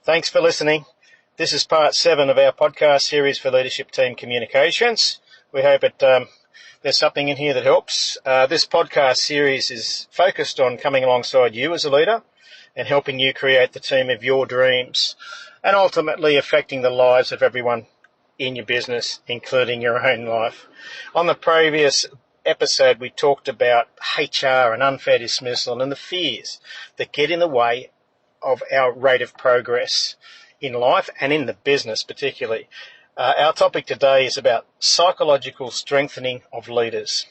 Thanks for listening. This is part 7 of our podcast series for leadership team communications. We hope there's something in here that helps. This podcast series is focused on coming alongside you as a leader and helping you create the team of your dreams and ultimately affecting the lives of everyone in your business, including your own life. On the previous episode, we talked about HR and unfair dismissal and the fears that get in the way of our rate of progress in life and in the business particularly. Our topic today is about psychological strengthening of leaders.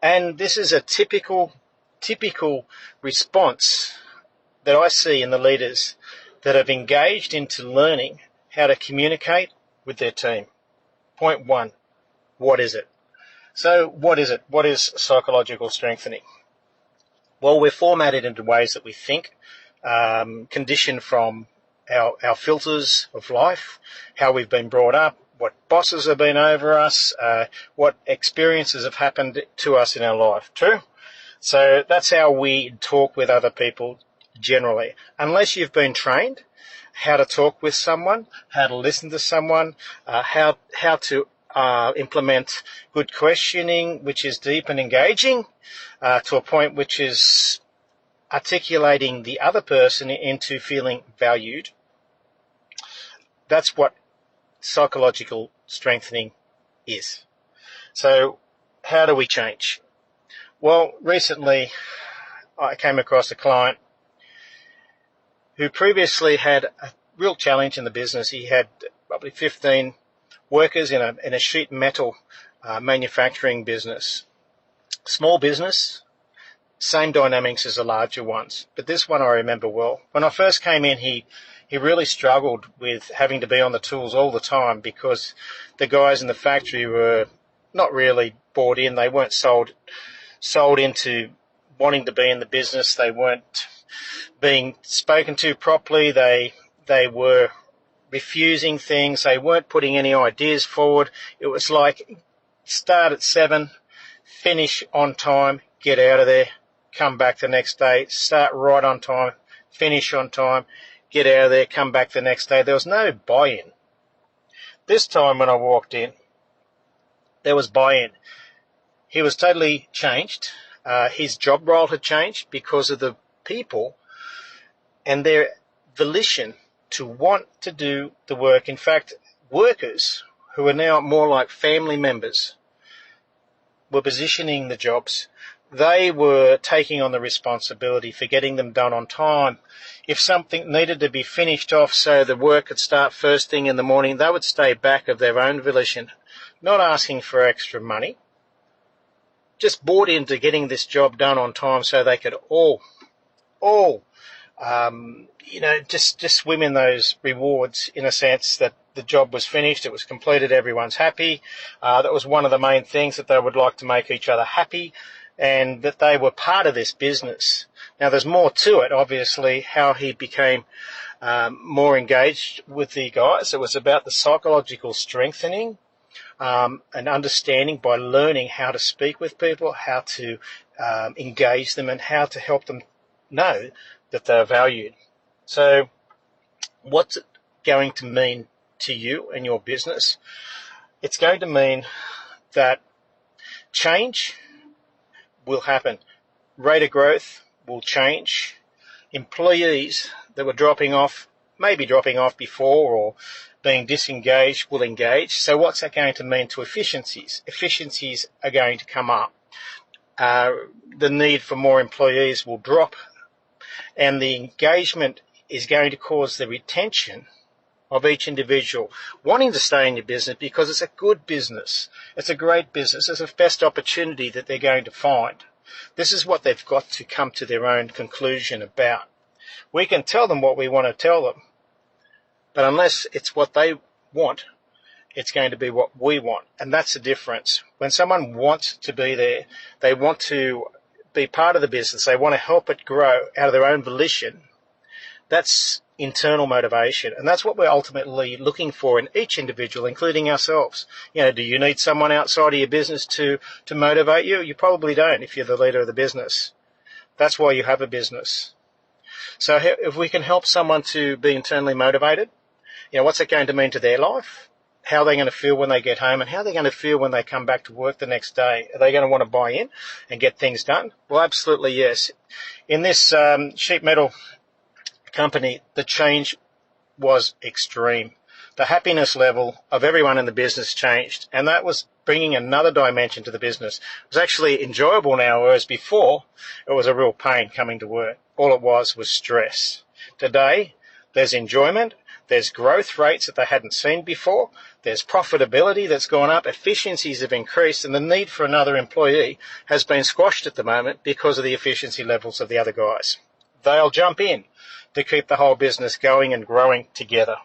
And this is a typical response that I see in the leaders that have engaged into learning how to communicate with their team. Point 1, what is it? So what is it? What is psychological strengthening? Well, we're formatted into ways that we think, conditioned from our filters of life, how we've been brought up, what bosses have been over us, what experiences have happened to us in our life. True? So that's how we talk with other people generally. Unless you've been trained how to talk with someone, how to listen to someone, how to implement good questioning, which is deep and engaging, to a point which is articulating the other person into feeling valued. That's what psychological strengthening is. So how do we change? Well, recently I came across a client who previously had a real challenge in the business. He had probably 15 workers in a sheet metal manufacturing business. Small business, same dynamics as the larger ones. But this one I remember well. When I first came in, he really struggled with having to be on the tools all the time because the guys in the factory were not really bought in. They weren't sold into wanting to be in the business. They weren't being spoken to properly. They were refusing things. They weren't putting any ideas forward. It was like start at 7, finish on time, get out of there, come back the next day, start right on time, finish on time, get out of there, come back the next day. There was no buy-in. This time when I walked in, there was buy-in. He was totally changed. His job role had changed because of the people and their volition to want to do the work. In fact, workers who are now more like family members were positioning the jobs. They were taking on the responsibility for getting them done on time. If something needed to be finished off so the work could start first thing in the morning, they would stay back of their own volition, not asking for extra money, just bought into getting this job done on time so they could all just swim in those rewards in a sense that the job was finished, it was completed, everyone's happy. That was one of the main things, that they would like to make each other happy and that they were part of this business. Now there's more to it, obviously, how he became more engaged with the guys. It was about the psychological strengthening and understanding by learning how to speak with people, how to engage them and how to help them know that they're valued. So what's it going to mean to you and your business? It's going to mean that change will happen. Rate of growth will change. Employees that were dropping off, maybe dropping off before or being disengaged, will engage. So what's that going to mean to efficiencies? Efficiencies are going to come up. The need for more employees will drop, and the engagement is going to cause the retention of each individual wanting to stay in your business because it's a good business. It's a great business. It's a best opportunity that they're going to find. This is what they've got to come to their own conclusion about. We can tell them what we want to tell them, but unless it's what they want, it's going to be what we want. And that's the difference. When someone wants to be there, they want to be part of the business, they want to help it grow out of their own volition, that's internal motivation. And that's what we're ultimately looking for in each individual, including ourselves. Do you need someone outside of your business to motivate you? You probably don't if you're the leader of the business. That's why you have a business. So if we can help someone to be internally motivated, what's it going to mean to their life? How are they going to feel when they get home, and how are they going to feel when they come back to work the next day? Are they going to want to buy in and get things done? Well, absolutely yes. In this sheet metal company, the change was extreme. The happiness level of everyone in the business changed, and that was bringing another dimension to the business. It was actually enjoyable now, whereas before it was a real pain coming to work. All it was stress. Today, there's enjoyment, there's growth rates that they hadn't seen before, there's profitability that's gone up, efficiencies have increased, and the need for another employee has been squashed at the moment because of the efficiency levels of the other guys. They'll jump in to keep the whole business going and growing together.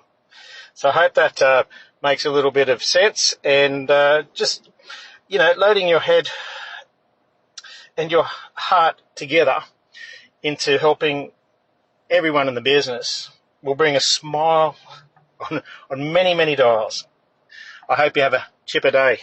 So I hope that makes a little bit of sense, and just, loading your head and your heart together into helping everyone in the business will bring a smile on many, many dials. I hope you have a chipper day.